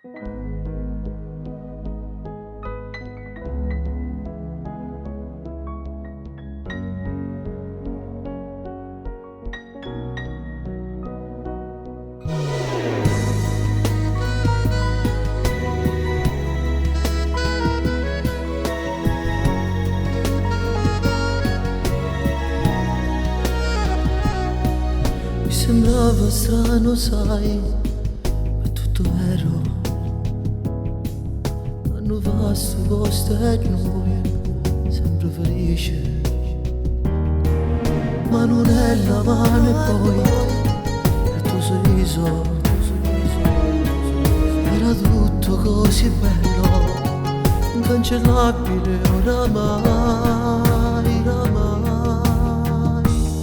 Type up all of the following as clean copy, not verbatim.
Mi sembrava strano, sai, ma è tutto vero. Hanno vasto posto e noi sempre felici. Ma non è la mano e poi il tuo sorriso. Era tutto così bello, incancellabile oramai, oramai.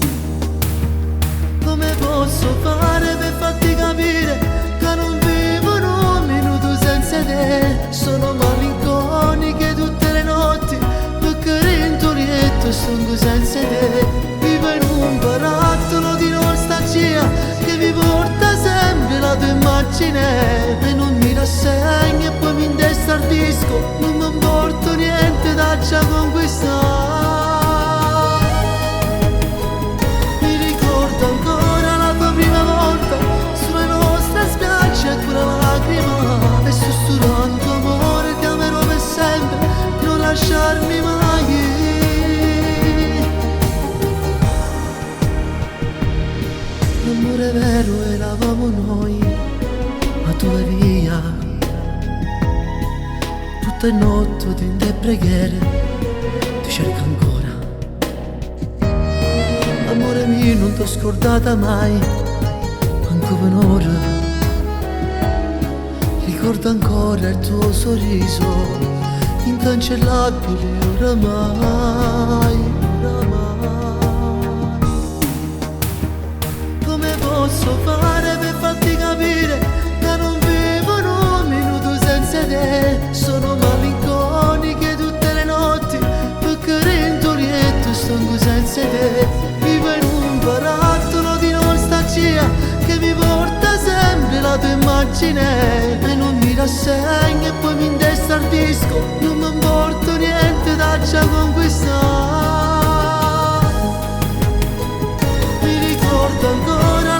Come posso fare per farti capire che non vivo un minuto senza te? Sono malinconiche tutte le notti, perché rintolietto sto senza te. Vivo in un barattolo di nostalgia che mi porta sempre la tua immagine, e non mi rassegna e poi mi indestardisco. Non mi importa niente da già conquistare. Mi ricordo ancora la tua prima volta sulle nostre spiagge e quella lacrima, e sussurrando amore ti amerò per sempre, non lasciarmi mai. L'amore vero eravamo noi, ma tu vai via. Tutta notte tinte e preghiere ti cerco ancora. Amore mio, non t'ho scordata mai, manco per un'ora. Ricordo ancora il tuo sorriso, incancellabile oramai, oramai. Come posso fare per farti capire che non vivo un minuto senza te? Sono malinconiche tutte le notti, perché rintolietto sto senza te. Vivo in un barattolo di nostalgia che mi porta sempre la tua immagine, e non mi rassegna e poi mi indestardisco. Non mi importa niente da già conquistare. Mi ricordo ancora